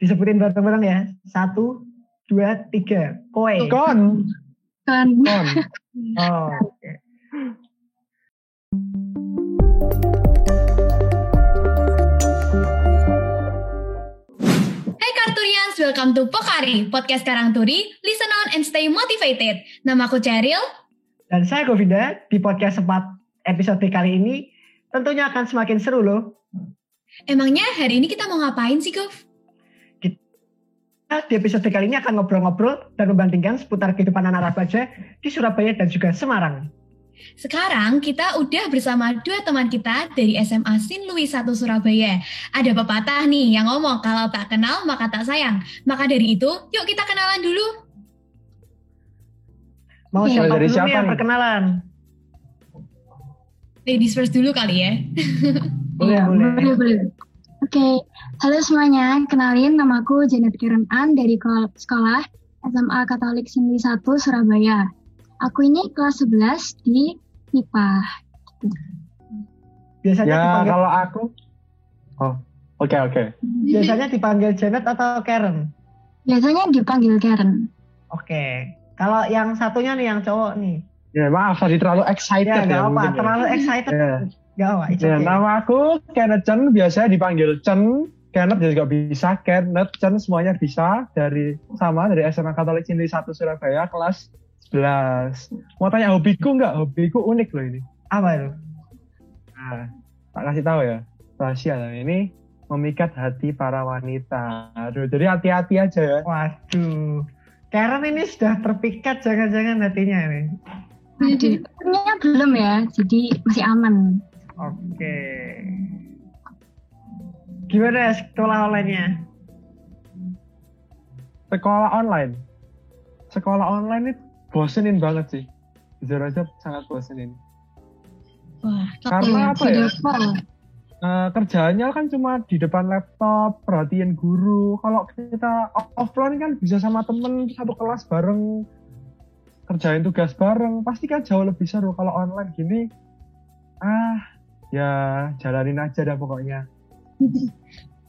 Disebutin bareng-bareng ya. 1, 2, 3. Koe. Kon. Oh, oke. Hai Karturians, welcome to Pokari, podcast Karang Turi, listen on and stay motivated. Namaku Cheryl. Dan saya Govinda. Di podcast 4 episode kali ini tentunya akan semakin seru loh. Emangnya hari ini kita mau ngapain sih, Gov? Di episode kali ini akan ngobrol-ngobrol dan membandingkan seputar kehidupan anak remaja di Surabaya dan juga Semarang. Sekarang kita udah bersama dua teman kita dari SMA Sin Louis 1 Surabaya. Ada pepatah nih yang ngomong kalau tak kenal maka tak sayang. Maka dari itu, yuk kita kenalan dulu. Mau siapa dulu nih yang perkenalan? Ladies first dulu kali ya. Boleh. Oke, halo semuanya. Kenalin, namaku Janet Karen Ann dari sekolah SMA Katolik Sin Louis 1 Surabaya. Aku ini kelas 11 di MIPA. Biasanya Ya, dipanggil, kalau aku. Oke. biasanya dipanggil Janet atau Karen? Biasanya dipanggil Karen. Oke. Kalau yang satunya nih, yang cowok nih. Ya, maaf tadi terlalu excited Ya, nggak apa. mungkin ya. Terlalu excited. Ya. Nggak apa, it's Ya, okay. nama aku Kenneth Chen, biasanya dipanggil Chen. Kenneth juga bisa, Kenneth, Chen semuanya bisa. Dari SMA Katolik Sin Louis 1 Surabaya kelas 11. Mau tanya hobiku nggak? Hobiku unik loh ini. Apa itu? Nah, tak kasih tahu ya. Rahasia lah ini, memikat hati para wanita. Aduh, jadi hati-hati aja ya. Waduh. Karen ini sudah terpikat jangan-jangan hatinya ini. Sebenarnya belum ya, jadi masih aman. Oke. Gimana sekolah online-nya? Sekolah online ini bosenin banget sih. Jujur aja sangat bosenin. Wah, Karena apa ya? Video call. Kerjaannya kan cuma di depan laptop, perhatiin guru. Kalau kita offline kan bisa sama temen satu kelas bareng, kerjain tugas bareng. Pasti kan jauh lebih seru. Kalau online gini, ya jalanin aja dah pokoknya.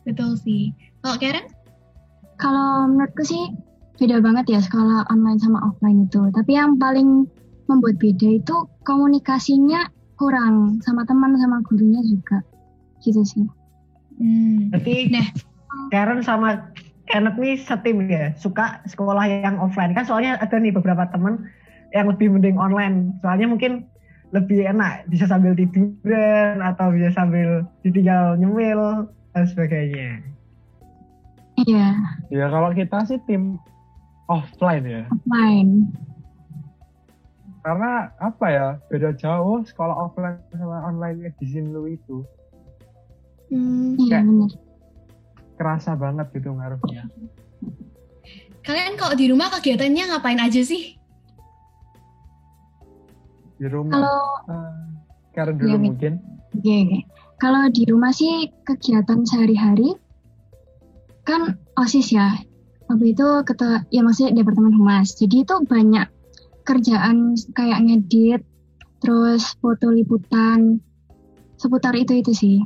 betul sih. Kalau Karen? Kalau menurutku sih beda banget ya sekolah online sama offline itu. Tapi yang paling membuat beda itu komunikasinya kurang sama teman sama gurunya juga. Gitu sih. Berarti Karen sama Kenneth nih setim ya, suka sekolah yang offline. Kan soalnya ada nih beberapa temen yang lebih mending online. Soalnya mungkin lebih enak, bisa sambil tiduran atau bisa sambil ditinggal nyemil dan sebagainya. Iya, Ya kalau kita sih tim offline ya. offline. Karena apa ya, beda jauh sekolah offline sama online di Sin Louis itu. Iya benar. Kerasa banget gitu ngaruhnya. Kalian kalau di rumah kegiatannya ngapain aja sih? Di rumah. Kalau Karen dulu Iya, mungkin. Oke. Kalau di rumah sih kegiatan sehari-hari kan OSIS ya. Waktu itu ya maksudnya departemen humas. Jadi itu banyak kerjaan kayak ngedit, terus foto liputan, seputar itu sih.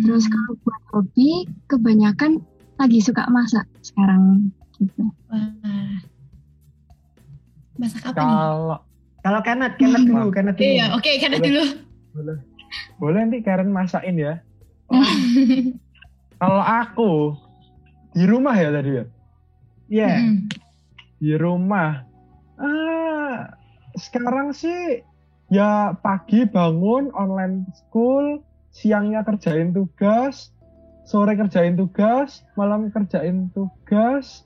Terus kalau buat hobi, kebanyakan lagi suka masak sekarang gitu. Wah. Masak apa nih? Kalau Kalau Kenneth dulu. Iya, oke, Karen dulu. boleh nanti Karen masakin ya. Kalau aku di rumah ya tadi ya. Iya. Di rumah. Sekarang sih ya pagi bangun online school, siangnya kerjain tugas, sore kerjain tugas, malam kerjain tugas,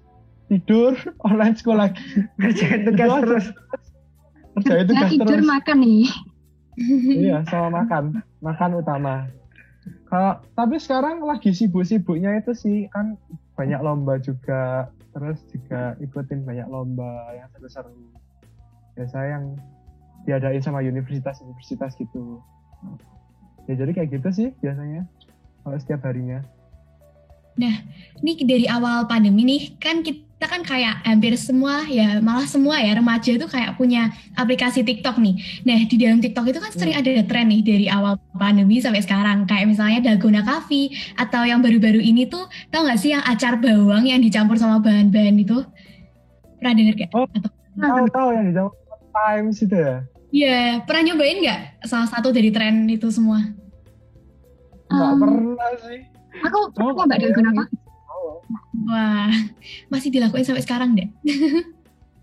tidur, online school lagi. Kerjain tugas terus. Kerjain tugas Tidur terus. makan nih. Iya, sama makan utama. Tapi sekarang lagi sibuk-sibuknya itu sih, kan banyak lomba juga, terus juga ikutin banyak lomba yang seru-seru. Biasanya yang diadain sama universitas gitu. Ya jadi kayak gitu sih biasanya kalau setiap harinya. Nah, ini dari awal pandemi nih, kan kita kita kan kayak hampir semua ya, malah semua ya remaja itu kayak punya aplikasi TikTok nih. Nah di dalam TikTok itu kan sering ada tren nih dari awal pandemi sampai sekarang. Kayak misalnya Dalgona Coffee atau yang baru-baru ini tuh, tau gak sih yang acar bawang yang dicampur sama bahan-bahan itu? Pernah denger gak? Oh, Atau tahu yang di Times itu ya? Iya, pernah nyobain gak salah satu dari tren itu semua? Nggak pernah sih. Aku nyoba Dalgona Coffee. Wah, masih dilakuin sampai sekarang deh.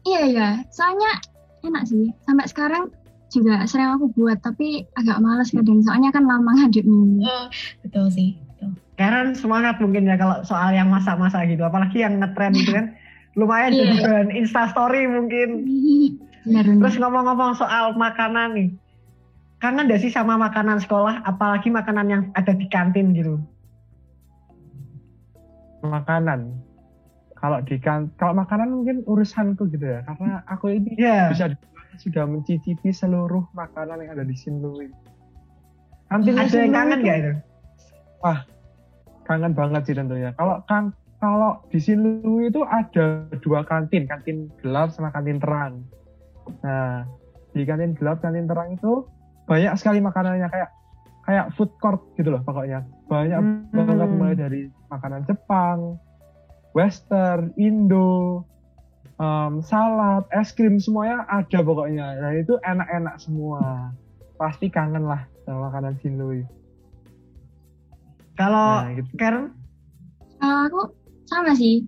Iya, soalnya enak sih. Sampai sekarang juga sering aku buat, tapi agak males kadang. Soalnya kan lama ngaduknya. Oh, betul sih. Betul. Karen semangat mungkin ya kalau soal yang masak-masak gitu. Apalagi yang ngetren itu kan. Lumayan jadi bahan instastory mungkin. Terus ngomong-ngomong soal makanan nih. Kangen gak sih sama makanan sekolah? Apalagi makanan yang ada di kantin gitu. Makanan. Kalau makanan mungkin urusanku gitu ya, karena aku ini bisa sudah mencicipi seluruh makanan yang ada di Sinlui. Ada yang kangen nggak itu? Wah, kangen banget sih tentunya. Kalau di Sinlui itu ada 2 kantin gelap sama kantin terang. Nah, di kantin gelap, kantin terang itu banyak sekali makanannya kayak food court gitu loh pokoknya. Banyak banget mulai dari makanan Jepang, Western, Indo, salad, es krim, semuanya ada pokoknya. Nah itu enak-enak semua. Pasti kangen lah sama makanan Sinlui. Kalau gitu. Karen? Aku sama sih.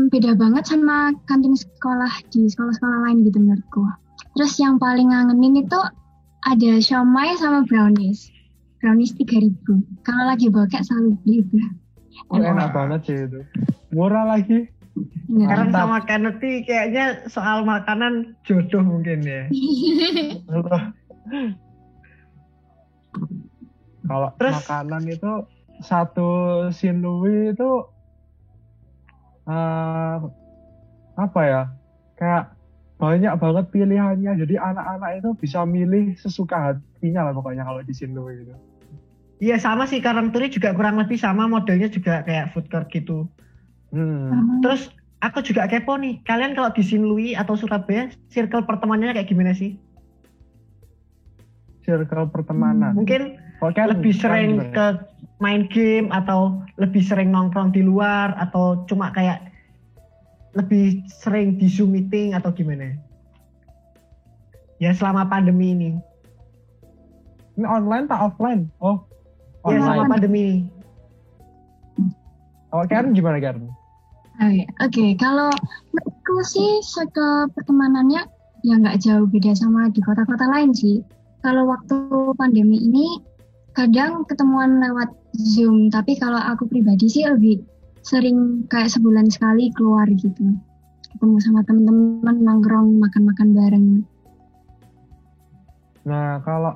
Beda banget sama kantin sekolah di sekolah-sekolah lain gitu menurutku. Terus yang paling ngangenin itu ada siomay sama brownies. Brownies 3.000. Kalau lagi bokek selalu beli itu. Enak banget sih itu. Murah lagi. Karen sama Kennedy kayaknya soal makanan jodoh mungkin ya. Kalau makanan itu satu Sinlui itu apa ya? Kayak banyak banget pilihannya. Jadi anak-anak itu bisa milih sesuka hatinya lah pokoknya kalau di Sinlui itu. Iya sama sih, Karangturi juga kurang lebih sama, modelnya juga kayak food court gitu. Terus aku juga kepo nih, kalian kalau di Sinlui atau Surabaya, circle pertemanannya kayak gimana sih? Circle pertemanan? Mungkin lebih sering ke main game atau lebih sering nongkrong di luar atau cuma kayak lebih sering di Zoom meeting atau gimana? Ya selama pandemi ini. Ini online tak offline? Oh. Ya selama pandemi ini. Oh, Karen gimana Karen? Oke, kalau menurutku sih circle pertemanannya ya nggak jauh beda sama di kota-kota lain sih. Kalau waktu pandemi ini kadang ketemuan lewat Zoom, tapi kalau aku pribadi sih lebih sering kayak sebulan sekali keluar gitu. Ketemu sama teman-teman, nongkrong, makan-makan bareng. Nah, kalau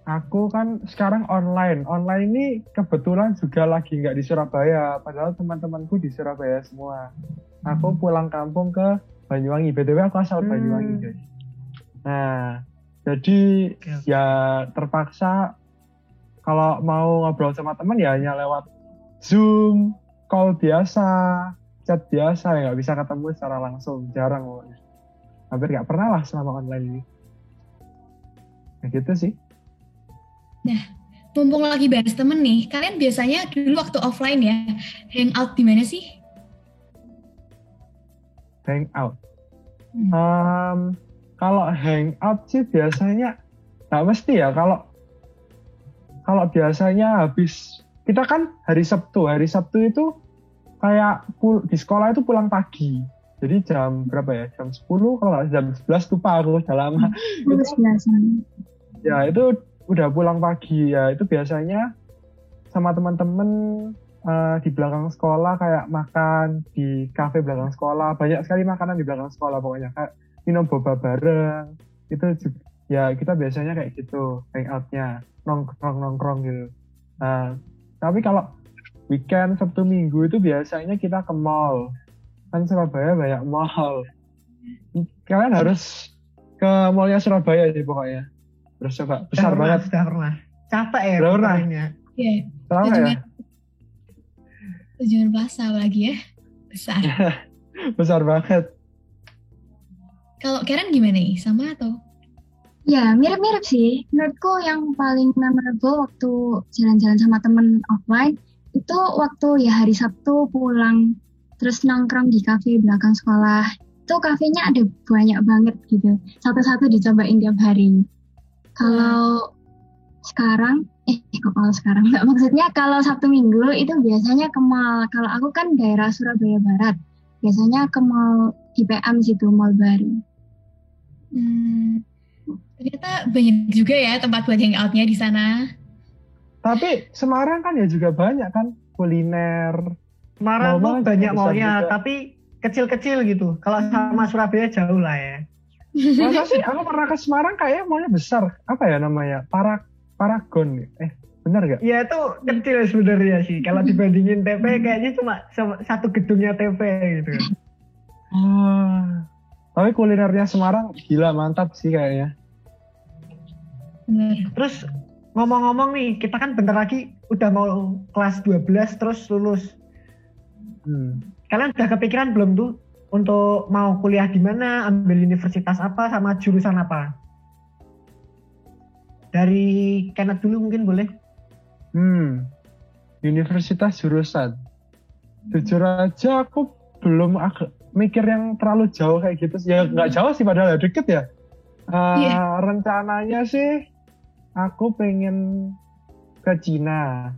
aku kan sekarang online. Online ini kebetulan juga lagi nggak di Surabaya, padahal teman-temanku di Surabaya semua. Aku pulang kampung ke Banyuwangi. BTW aku asal Banyuwangi, guys. Nah, jadi ya terpaksa kalau mau ngobrol sama teman ya hanya lewat Zoom, call biasa, chat biasa, ya nggak bisa ketemu secara langsung, jarang. Hampir nggak pernah lah selama online ini. Nah gitu sih. Nah, mumpung lagi bahas temen nih, kalian biasanya dulu waktu offline ya, hangout di mana sih? Hangout. Kalau hangout sih biasanya nggak mesti ya. Kalau biasanya habis, kita kan hari Sabtu itu kayak di sekolah itu pulang pagi. Jadi jam berapa ya? Jam 10, kalau nggak jam 11 lupa aku, udah lama. Ya itu udah pulang pagi ya, itu biasanya sama teman-teman di belakang sekolah kayak makan di kafe belakang sekolah, banyak sekali makanan di belakang sekolah pokoknya, kayak minum boba bareng, itu juga, ya kita biasanya kayak gitu hangoutnya, nongkrong gitu. Nah tapi kalau weekend Sabtu Minggu itu biasanya kita ke mall, kan Surabaya banyak mall, kalian harus ke mallnya Surabaya sih pokoknya. Terus coba besar banget. Sudah pernah. Capek ya. Sudah pernah. Iya. Selama ya. Tunjungan Plaza apalagi ya. Besar. Besar banget. Kalau Karen gimana nih? Sama atau? Ya, mirip-mirip sih. Menurutku yang paling memorable waktu jalan-jalan sama temen offline, itu waktu ya hari Sabtu pulang, terus nongkrong di kafe belakang sekolah. Itu kafenya ada banyak banget gitu. Satu-satu dicobain tiap hari. Kalau sekarang, kalau sekarang nggak, maksudnya kalau Sabtu Minggu itu biasanya ke mall. Kalau aku kan daerah Surabaya Barat, biasanya ke mall di PM situ, Mall Baru. Ternyata banyak juga ya tempat buat hangout-nya di sana. Tapi Semarang kan ya juga banyak kan kuliner. Semarang tuh Mall-mall banyak juga besar mallnya, juga. tapi kecil-kecil gitu. Kalau sama Surabaya jauh lah ya. Masa sih aku pernah ke Semarang kayaknya mallnya besar. Apa ya namanya? Paragon. Benar gak? Ya itu kecil sebenarnya sih. Kalau dibandingin TP kayaknya cuma satu gedungnya TP gitu. Tapi kulinernya Semarang gila mantap sih kayaknya. Bener. Terus ngomong-ngomong nih, kita kan bentar lagi udah mau kelas 12 terus lulus. Kalian udah kepikiran belum tuh untuk mau kuliah di mana, ambil universitas apa, sama jurusan apa? Dari Kenneth dulu mungkin boleh? Universitas jurusan. Jujur aja aku belum mikir yang terlalu jauh kayak gitu. Ya nggak jauh sih padahal deket ya. Rencananya sih aku pengen ke Cina.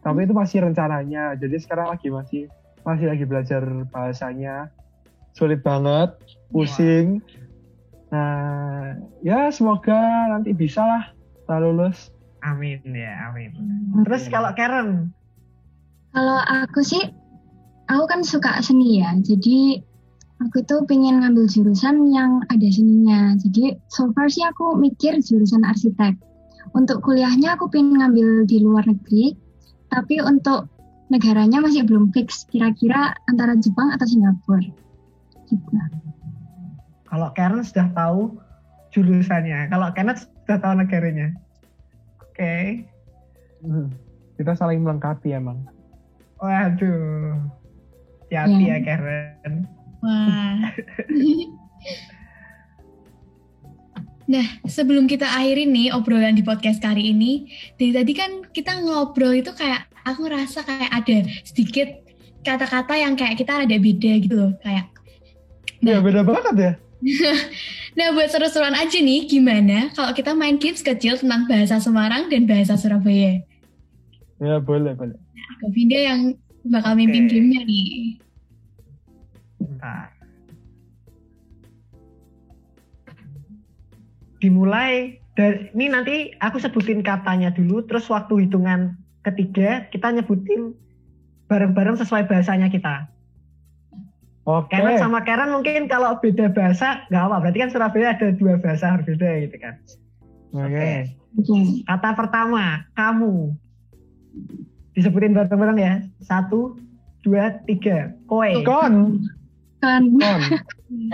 Tapi itu masih rencananya. Jadi sekarang masih lagi belajar bahasanya. Sulit banget, pusing. Nah, ya semoga nanti bisa lah lulus. Amin ya, amin. Terus kalau Karen? Kalau aku sih, aku kan suka seni ya. Jadi aku tuh pengen ngambil jurusan yang ada seninya. Jadi so far sih aku mikir jurusan arsitek. Untuk kuliahnya aku pengen ngambil di luar negeri. Tapi untuk negaranya masih belum fix. Kira-kira antara Jepang atau Singapura. Gitu. Kalau Karen sudah tahu jurusannya. Kalau Kenneth sudah tahu negaranya. Oke. Kita saling melengkapi emang. Waduh. Hati-hati ya Karen. Wah. Nah, sebelum kita akhirin nih obrolan di podcast kali ini, dari tadi kan kita ngobrol itu kayak aku ngerasa kayak ada sedikit kata-kata yang kayak kita ada beda gitu loh, kayak. Nah, ya beda banget ya. Nah, buat seru-seruan aja nih, gimana kalau kita main games kecil tentang bahasa Semarang dan bahasa Surabaya? Ya boleh. Nah, Kak Vinda yang bakal mimpin gamenya nih. Bentar. Dimulai dari ini, nanti aku sebutin katanya dulu, terus waktu hitungan ketiga kita nyebutin bareng-bareng sesuai bahasanya kita. Oke. Kenneth sama Karen mungkin kalau beda bahasa nggak apa, berarti kan Surabaya ada 2 bahasa berbeda gitu kan. Oke. Kata pertama, kamu. Disebutin bareng-bareng ya. 1, 2, 3. Koe. Kon.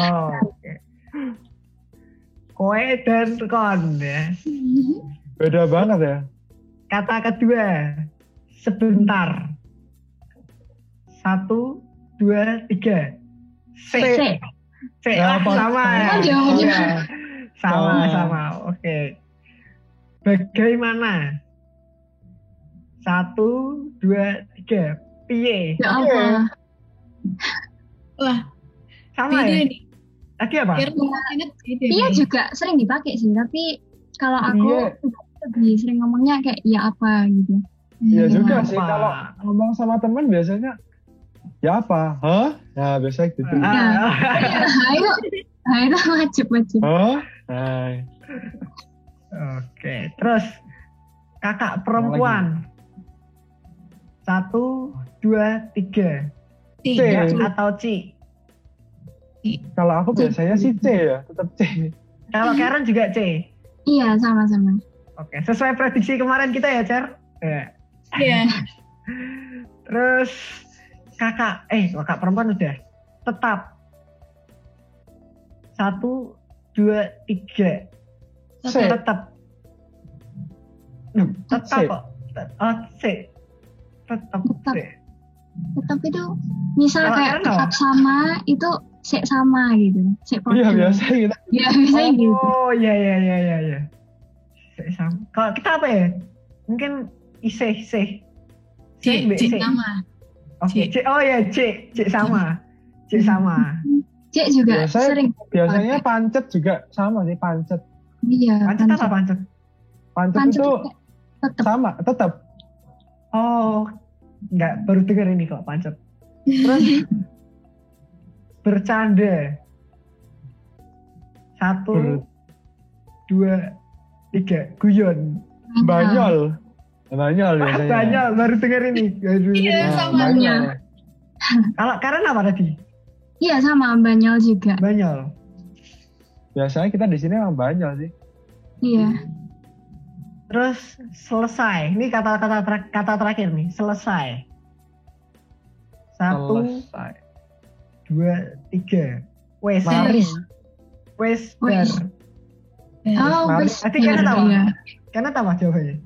Oh, oke. Koe dan kon ya. Beda banget ya. Kata kedua, sebentar. 1, 2, 3. C. Sama ya. Sama. Oke. Bagaimana? 1, 2, 3. Piye? Ya apa? Wah, Sama beda ya? nih. Tadi apa? Iya juga sering dipakai sih, tapi kalau aku lebih sering ngomongnya kayak ya apa gitu. Iya juga apa? sih, kalau ngomong sama teman biasanya ya apa? Hah? Nah, biasanya gitu. Itu wajib. Hah? Nah. Oke, terus kakak perempuan. 1, 2, 3. C. Atau Ci? Kalau aku biasanya sih C ya, tetap C. Kalau Karen juga C? Iya, sama-sama. Oke, sesuai prediksi kemarin kita ya, Cer? Iya. Terus kakak perempuan udah. Tetap. 1, 2, 3. C. Tetap kok. Oh, C. Tetap C. tetap itu misal Kalau kayak Karen tetap sama itu sek sama gitu, sek Iya podo. biasa gitu. Ya biasanya gitu. Oh iya. Sama. Kalau kita apa ya? Mungkin isih. C Mbak isih. sama. Oke, C. Oh ya, C sama. C sama. Cek juga sering. Biasanya pancet juga sama sih, pancet. Iya. Pancet apa pancet? Pancet itu juga tetap. sama, tetap. Oh, enggak, baru dengar ini kok pancet. Terus bercanda. 1, 2, 3, guyon. Banyol biasanya. Banyol, baru dengar ini. Iya, sama. Banyol. Kalau Karen apa tadi? Iya sama banyol juga. Banyol. Biasanya kita di sini emang banyol sih. Iya. Terus selesai. Ini kata terakhir nih, selesai. 1, Selesai. 2, 3. Wes. Mari. Wes Wes. bar. Oh, Mari. wes. Nanti Karen apa? Iya. Karen apa jawabannya?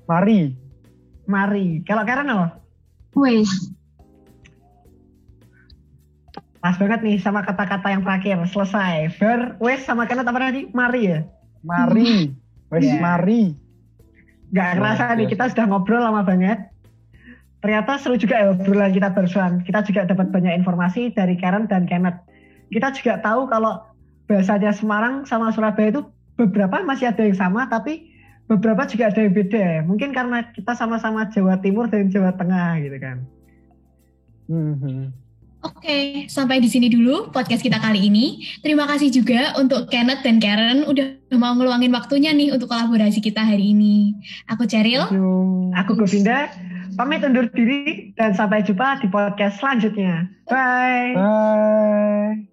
Mari. Mari. Kalau Karen apa? Wes. Pas banget nih sama kata-kata yang terakhir. Selesai. Bar, wes sama Karen apa tadi? Mari ya? Mari. Wes Iya. mari. Gak kerasa nih, biasa. kita sudah ngobrol lama banget. Ternyata seru juga ya obrolan kita barusan. Kita juga dapat banyak informasi dari Karen dan Kenneth. Kita juga tahu kalau bahasanya Semarang sama Surabaya itu beberapa masih ada yang sama, tapi beberapa juga ada yang beda. Mungkin karena kita sama-sama Jawa Timur dan Jawa Tengah gitu kan. Oke, sampai di sini dulu podcast kita kali ini. Terima kasih juga untuk Kenneth dan Karen udah mau ngeluangin waktunya nih untuk kolaborasi kita hari ini. Aku Cheryl. Aku Govinda, pamit undur diri dan sampai jumpa di podcast selanjutnya. Bye. Bye.